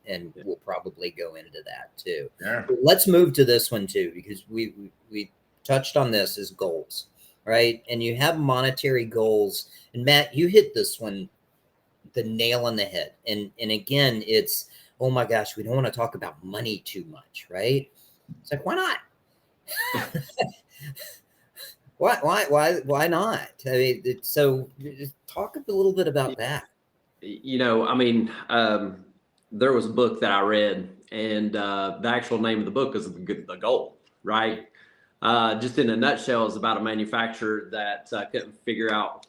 and we'll probably go into that too. Yeah. But let's move to this one too, because we touched on this as goals, right? And you have monetary goals. And Matt, you hit this one the nail on the head. And again, it's, oh my gosh, we don't want to talk about money too much, right? It's like, why not? Why not? I mean, so just talk a little bit about that. I mean, there was a book that I read, and the actual name of the book is The Goal, right? Just in a nutshell, is about a manufacturer that couldn't figure out,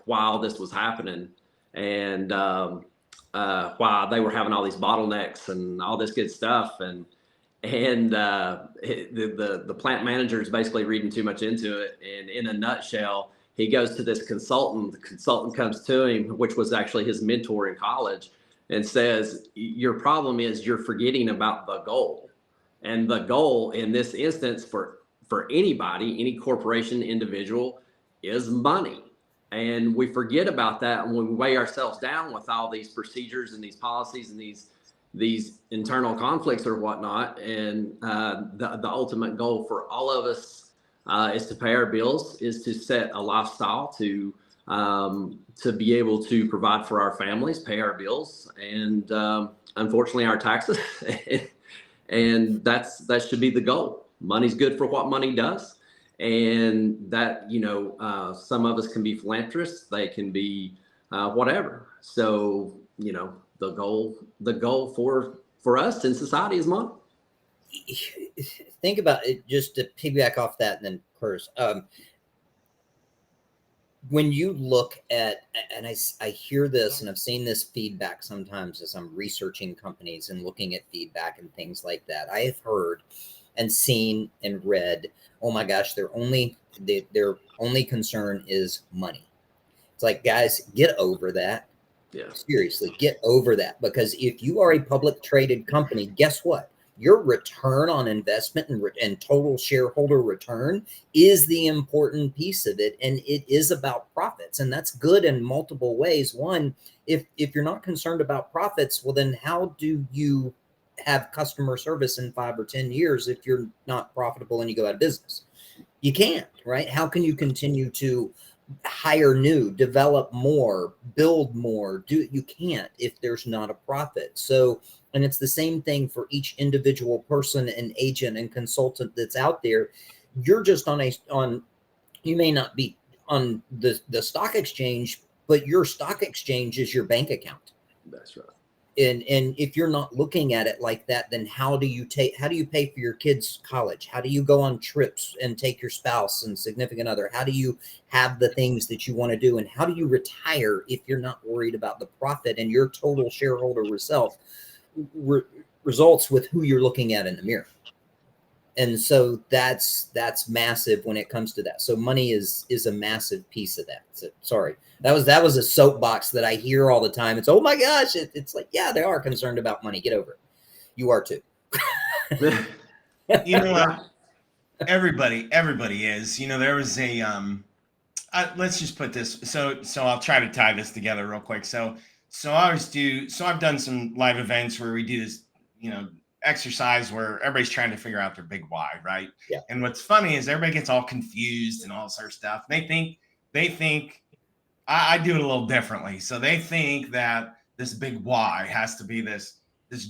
why all this was happening, and why they were having all these bottlenecks and all this good stuff, and the plant manager is basically reading too much into it. And in a nutshell, he goes to this consultant. The consultant comes to him, which was actually his mentor in college, and says, "Your problem is you're forgetting about the goal." And the goal in this instance for anybody, any corporation, individual, is money. And we forget about that when we weigh ourselves down with all these procedures and these policies and these internal conflicts or whatnot. And the ultimate goal for all of us is to pay our bills, is to set a lifestyle to be able to provide for our families, pay our bills, and unfortunately our taxes. And that should be the goal. Money's good for what money does. And that, some of us can be philanthropists, they can be whatever. So, the goal for us in society is money. Think about it, just to piggyback off that, and then Curtis. When you look at, and I hear this, and I've seen this feedback sometimes as I'm researching companies and looking at feedback and things like that. I have heard and seen and read, oh my gosh, their only concern is money. It's like, guys, get over that. Yeah. Seriously, get over that. Because if you are a public traded company, guess what? Your return on investment and total shareholder return is the important piece of it. And it is about profits. And that's good in multiple ways. One, if you're not concerned about profits, well, then how do you have customer service in 5 or 10 years if you're not profitable and you go out of business? You can't, right? How can you continue to hire new, develop more, build more? You can't if there's not a profit. So, and it's the same thing for each individual person and agent and consultant that's out there. You're just you may not be on the stock exchange, but your stock exchange is your bank account. That's right. And if you're not looking at it like that, then how do you pay for your kids' college? How do you go on trips and take your spouse and significant other? How do you have the things that you want to do? And how do you retire if you're not worried about the profit and your total shareholder results with who you're looking at in the mirror? And so that's massive when it comes to that. So money is a massive piece of that. So sorry, that was a soapbox that I hear all the time. It's, oh my gosh, it's like, yeah, they are concerned about money. Get over it. You are too. You know what? Everybody is. There was a let's just put this. So I'll try to tie this together real quick. So I've done some live events where we do this, exercise where everybody's trying to figure out their big why, right? Yeah. And what's funny is everybody gets all confused and all this other stuff. They think I do it a little differently. So they think that this big why has to be this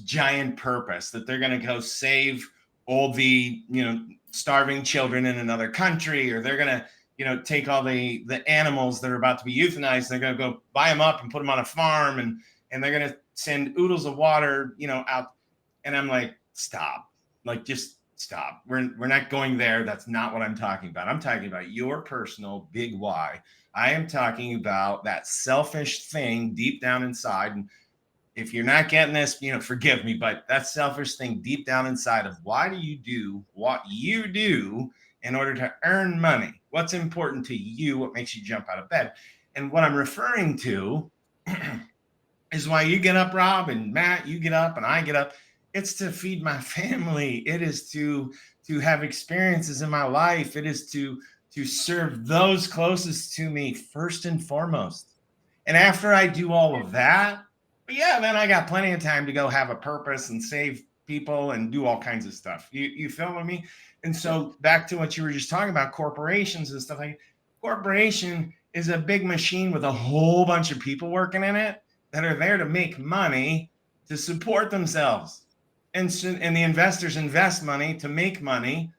giant purpose, that they're going to go save all the, starving children in another country, or they're going to, take all the animals that are about to be euthanized. They're going to go buy them up and put them on a farm, and they're going to send oodles of water, out. And I'm like, stop, just stop. We're not going there. That's not what I'm talking about. I'm talking about your personal big why. I am talking about that selfish thing deep down inside. And if you're not getting this, forgive me, but that selfish thing deep down inside of why do you do what you do in order to earn money? What's important to you? What makes you jump out of bed? And what I'm referring to is why you get up, Rob, and Matt, you get up and I get up. It's to feed my family. It is to have experiences in my life. It is to serve those closest to me first and foremost. And after I do all of that, But yeah, then I got plenty of time to go have a purpose and save people and do all kinds of stuff. You feel me? And so back to what you were just talking about, corporations and stuff like corporation is a big machine with a whole bunch of people working in it that are there to make money to support themselves. And the investors invest money to make money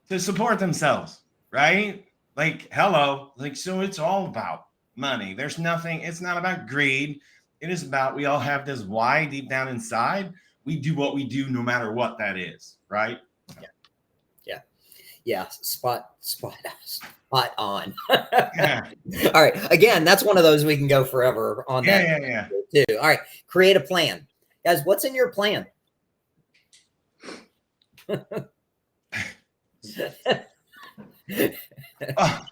to support themselves, right? Like, hello, like, so it's all about money. There's nothing, it's not about greed. It is about, we all have this why deep down inside. We do what we do no matter what that is, right? Yeah. Spot on. Yeah. All right. Again, that's one of those we can go forever on that. Yeah. Too. All right. Create a plan. Guys, what's in your plan? Oh,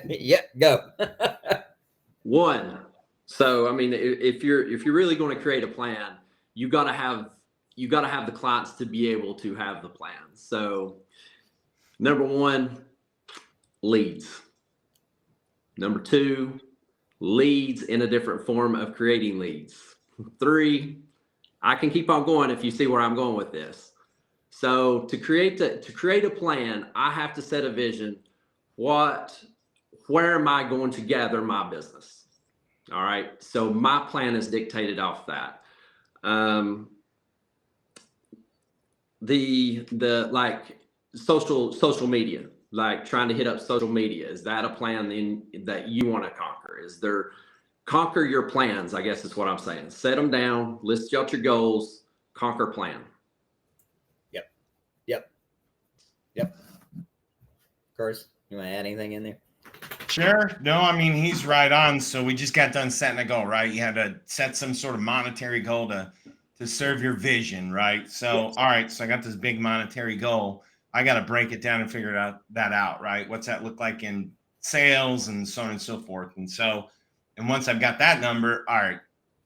Yeah, go. One. So I mean, if you're really going to create a plan, you got to have the clients to be able to have the plan. So number one, leads. Number two, leads in a different form of creating leads. Three, I can keep on going if you see where I'm going with this. So to create a plan, I have to set a vision. Where am I going to gather my business? All right. So my plan is dictated off that. The like social media, like trying to hit up social media. Is that a plan that you want to conquer? Conquer your plans, I guess is what I'm saying. Set them down, list out your goals, conquer plan. Yep. Curse, you want to add anything in there? sure. No, I mean, he's right on. So we just got done setting a goal, right? You had to set some sort of monetary goal to serve your vision, right? So, all right. So I got this big monetary goal. I got to break it down and figure that out, right? What's that look like in sales and so on and so forth. And once I've got that number, all right,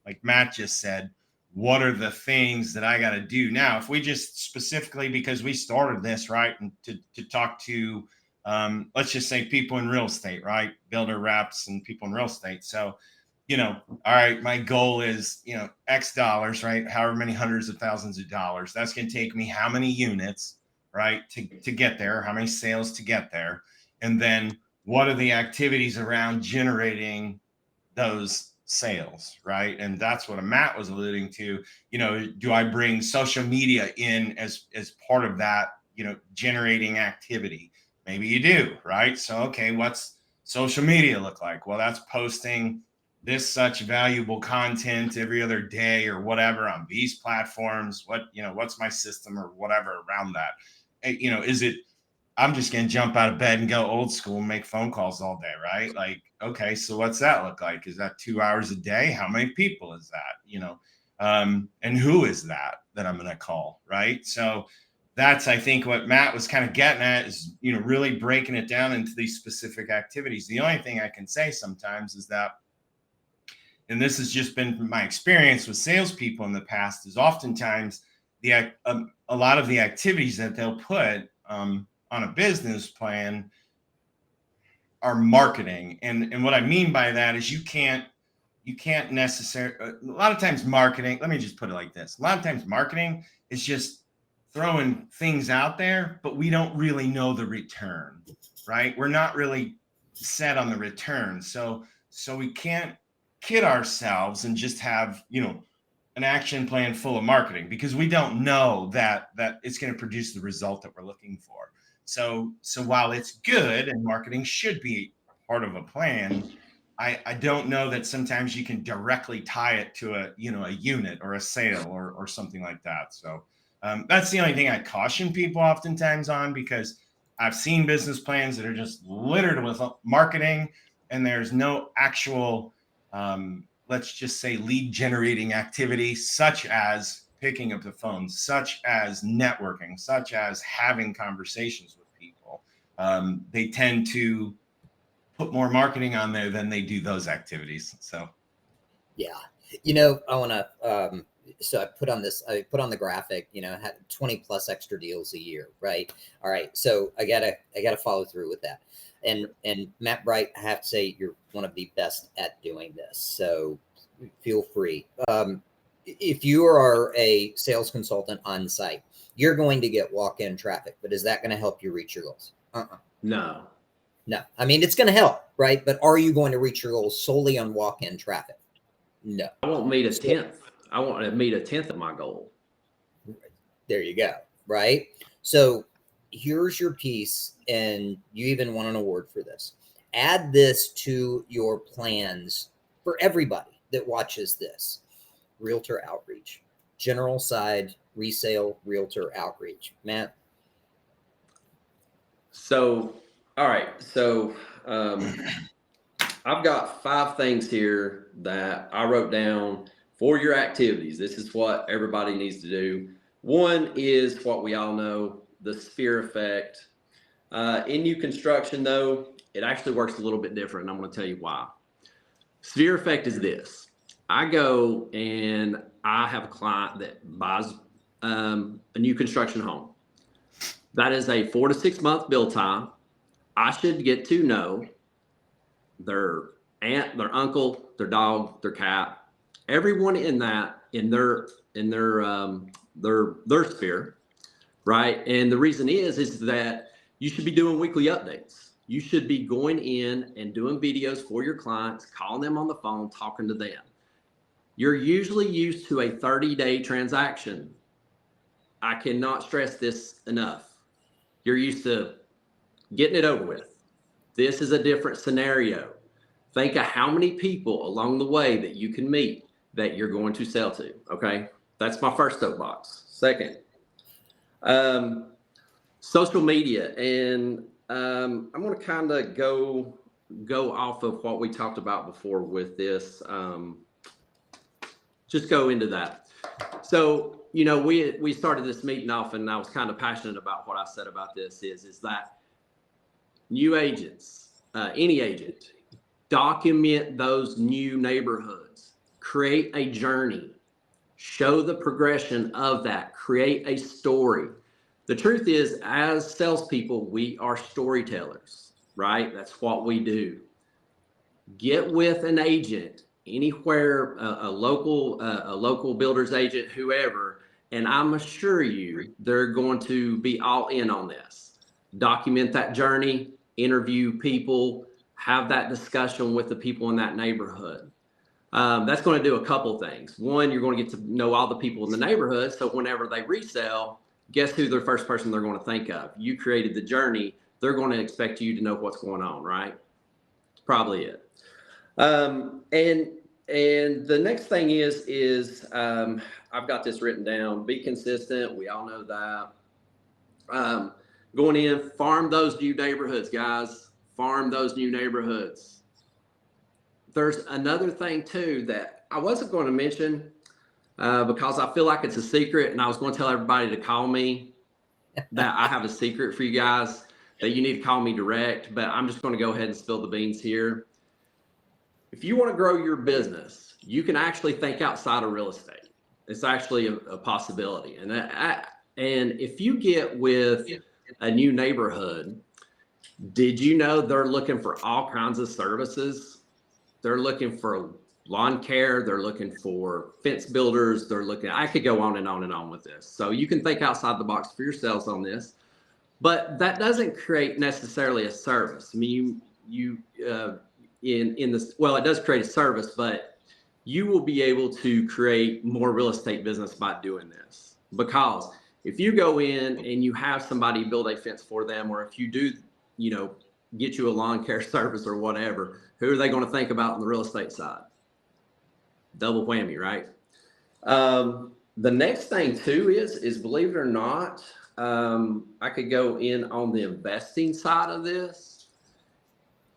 like Matt just said, what are the things that I got to do now? If we just specifically, because we started this, right, and to talk to, let's just say people in real estate, right, builder reps and people in real estate. So, all right, my goal is, X dollars, right, however many hundreds of thousands of dollars. That's going to take me how many units, right, to get there, how many sales to get there, and then what are the activities around generating those sales, right? And that's what Matt was alluding to. Do I bring social media in as part of that, generating activity? Maybe you do, right? So, okay, what's social media look like? Well, that's posting this such valuable content every other day or whatever on these platforms. What's my system or whatever around that? Is it, I'm just going to jump out of bed and go old school and make phone calls all day, right? Like, okay, so what's that look like? Is that 2 hours a day? How many people is that? And who is that I'm going to call, right? So that's, I think, what Matt was kind of getting at is, really breaking it down into these specific activities. The only thing I can say sometimes is that, and this has just been my experience with salespeople in the past, is oftentimes a lot of the activities that they'll put on a business plan are marketing. And what I mean by that is you can't necessarily, a lot of times marketing, let me just put it like this. A lot of times marketing is just throwing things out there, but we don't really know the return, right? We're not really set on the return. So we can't kid ourselves and just have, an action plan full of marketing, because we don't know that it's going to produce the result that we're looking for. So while it's good and marketing should be part of a plan, I don't know that sometimes you can directly tie it to a unit or a sale or something like that. So that's the only thing I caution people oftentimes on, because I've seen business plans that are just littered with marketing and there's no actual, let's just say, lead generating activity, such as picking up the phone, such as networking, such as having conversations with people. They tend to put more marketing on there than they do those activities. So, yeah, I want to, so I put on the graphic, had 20 plus extra deals a year. Right. All right. So I gotta follow through with that. And Matt Bright, I have to say you're one of the best at doing this. So feel free. If you are a sales consultant on site, you're going to get walk-in traffic, but is that going to help you reach your goals? No. No. I mean, it's going to help, right? But are you going to reach your goals solely on walk-in traffic? No. I won't meet a 10th. I want to meet a 10th of my goal. There you go. Right. So here's your piece, and you even won an award for this. Add this to your plans for everybody that watches this. Realtor outreach, general side, resale, realtor outreach. Matt? So, all right. So I've got 5 things here that I wrote down for your activities. This is what everybody needs to do. One is what we all know, the sphere effect. In new construction, though, it actually works a little bit different, and I'm going to tell you why. Sphere effect is this. I go and I have a client that buys a new construction home. That is a 4 to 6 month build time. I should get to know their aunt, their uncle, their dog, their cat, everyone in that in their sphere, right? And the reason is that you should be doing weekly updates. You should be going in and doing videos for your clients, calling them on the phone, talking to them. You're usually used to a 30-day transaction. I cannot stress this enough. You're used to getting it over with. This is a different scenario. Think of how many people along the way that you can meet that you're going to sell to, okay? That's my first soapbox. Second, social media. And I'm going to kind of go off of what we talked about before with this. Just go into that. So, you know, we started this meeting off, and I was kind of passionate about what I said about this is that new agents, any agent, document those new neighborhoods, create a journey, show the progression of that, create a story. The truth is, as salespeople, we are storytellers, right? That's what we do. Get with an agent anywhere, a local builder's agent, whoever, and I'm assure you they're going to be all in on this. Document that journey, interview people, have that discussion with the people in that neighborhood. That's going to do a couple things. One, you're going to get to know all the people in the neighborhood, so whenever they resell, guess who the first person they're going to think of? You created the journey. They're going to expect you to know what's going on, right? That's probably it. And the next thing is I've got this written down. Be consistent. We all know that. Going in, farm those new neighborhoods, guys. Farm those new neighborhoods. There's another thing too that I wasn't going to mention because I feel like it's a secret, and I was going to tell everybody to call me. That I have a secret for you guys that you need to call me direct, but I'm just going to go ahead and spill the beans here. If you want to grow your business, you can actually think outside of real estate. It's actually a possibility. And if you get with a new neighborhood, did you know they're looking for all kinds of services? They're looking for lawn care. They're looking for fence builders. I could go on and on and on with this. So you can think outside the box for yourselves on this, but that doesn't create necessarily a service. I mean, it does create a service, but you will be able to create more real estate business by doing this. Because if you go in and you have somebody build a fence for them, or if you do, get you a lawn care service or whatever, who are they going to think about on the real estate side? Double whammy, right? The next thing too is believe it or not, I could go in on the investing side of this.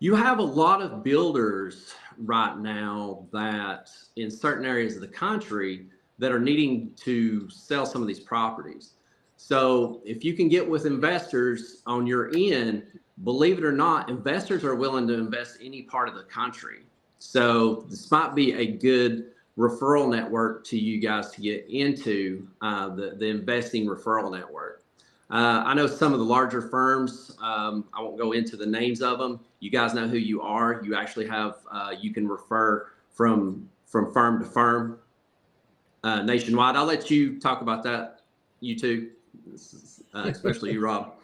You have a lot of builders right now that in certain areas of the country that are needing to sell some of these properties. So if you can get with investors on your end, believe it or not, investors are willing to invest any part of the country. So this might be a good referral network to you guys to get into, the investing referral network. I know some of the larger firms. I won't go into the names of them. You guys know who you are. You actually have, you can refer from firm to firm nationwide. I'll let you talk about that, you two, especially you, Rob.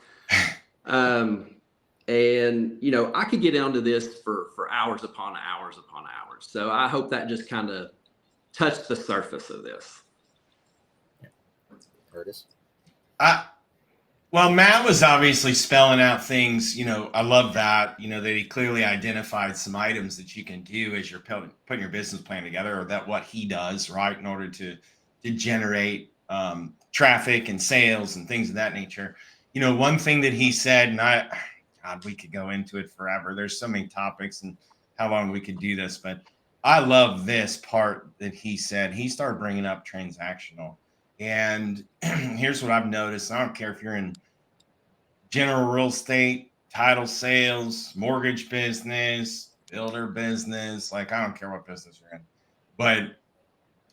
And, you know, I could get onto this for hours upon hours upon hours. So I hope that just kind of touched the surface of this. Curtis? Well, Matt was obviously spelling out things, you know, I love that, you know, that he clearly identified some items that you can do as you're putting your business plan together, or that what he does, right, in order to generate traffic and sales and things of that nature. You know, one thing that he said, and God, we could go into it forever. There's so many topics and how long we could do this, but I love this part that he said. He started bringing up transactional. And here's what I've noticed. I don't care if you're in general real estate, title sales, mortgage business, builder business, like I don't care what business you're in. But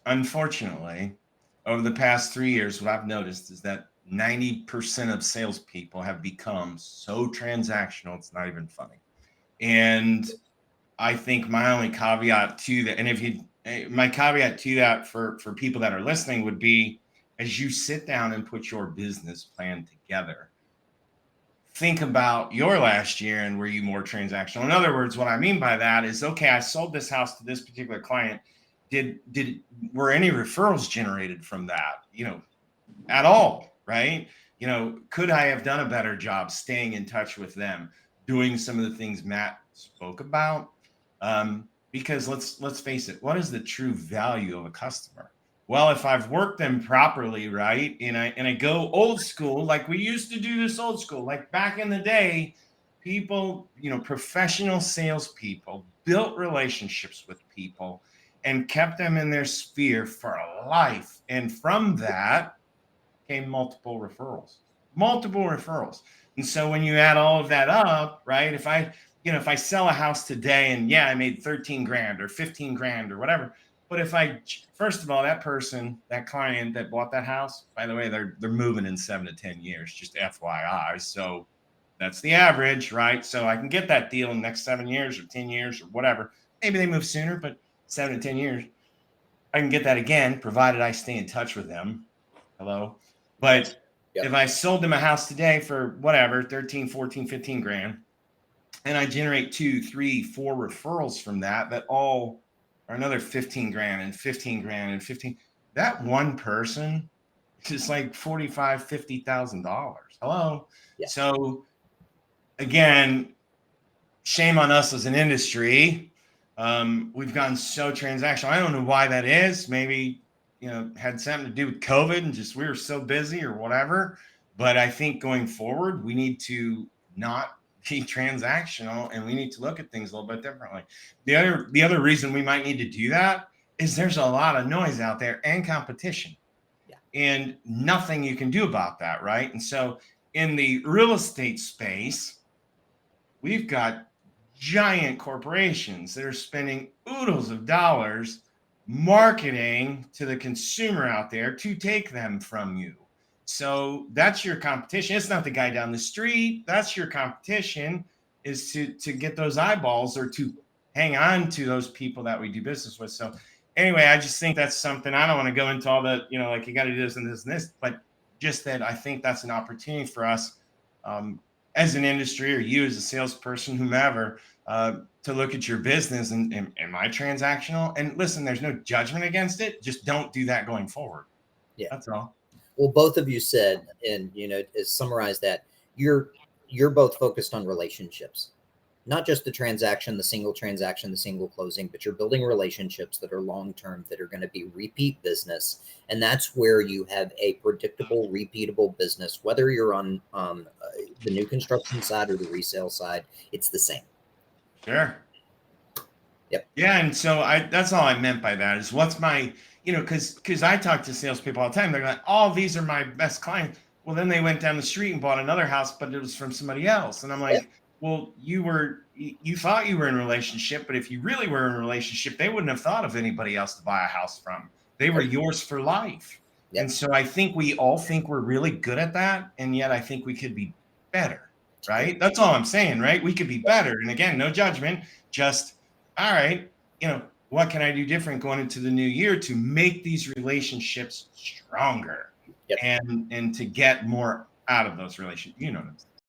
unfortunately, over the past 3 years, what I've noticed is that 90% of salespeople have become so transactional, it's not even funny. And I think my only caveat to that, and my caveat to that for people that are listening would be, as you sit down and put your business plan together, think about your last year and were you more transactional? In other words, what I mean by that is, okay, I sold this house to this particular client. Were any referrals generated from that? You know, at all, right? You know, could I have done a better job staying in touch with them, doing some of the things Matt spoke about? Because let's face it, what is the true value of a customer? Well, if I've worked them properly, right, and I go old school, like we used to do this old school, like back in the day, people, you know, professional salespeople built relationships with people and kept them in their sphere for a life. And from that came multiple referrals. And so when you add all of that up, right, if I sell a house today and I made 13 grand or 15 grand or whatever, but if first of all, that client that bought that house, by the way, they're moving in 7 to 10 years, just FYI. So that's the average, right? So I can get that deal in the next 7 years or 10 years or whatever. Maybe they move sooner, but 7 to 10 years, I can get that again, provided I stay in touch with them. Hello. But if I sold them a house today for whatever, 13, 14, 15 grand, and I generate 2, 3, 4 referrals from that all are another 15 grand and 15 grand and 15, that one person is like $45,000, $50,000. Hello. Yeah. So again, shame on us as an industry. We've gotten so transactional. I don't know why that is. Maybe, you know, had something to do with COVID and just we were so busy or whatever. But I think going forward, we need to not be transactional and we need to look at things a little bit differently. The other reason we might need to do that is there's a lot of noise out there and competition. Yeah. And nothing you can do about that, right? And so in the real estate space, we've got giant corporations that are spending oodles of dollars marketing to the consumer out there to take them from you. So that's your competition. It's not the guy down the street. That's your competition, is to get those eyeballs or to hang on to those people that we do business with. So anyway, I just think that's something. I don't want to go into all the, you know, like you got to do this and this and this, but just that I think that's an opportunity for us as an industry, or you as a salesperson, whomever, to look at your business and am I transactional? And listen, there's no judgment against it. Just don't do that going forward. Yeah, that's all. Well, both of you said, and you know, to summarize that, you're both focused on relationships, not just the transaction, the single closing, but you're building relationships that are long-term, that are going to be repeat business. And that's where you have a predictable, repeatable business, whether you're on the new construction side or the resale side, it's the same. Sure. Yep. Yeah. And so that's all I meant by that is what's my, you know, because I talk to salespeople all the time. They're like, oh, these are my best clients. Well, then they went down the street and bought another house, but it was from somebody else. And I'm like, well, you thought you were in a relationship, but if you really were in a relationship, they wouldn't have thought of anybody else to buy a house from. They were yours for life. Yep. And so I think we all think we're really good at that. And yet I think we could be better, right? That's all I'm saying, right? We could be better. And again, no judgment, just, all right, what can I do different going into the new year to make these relationships stronger? Yep. And to get more out of those relationships,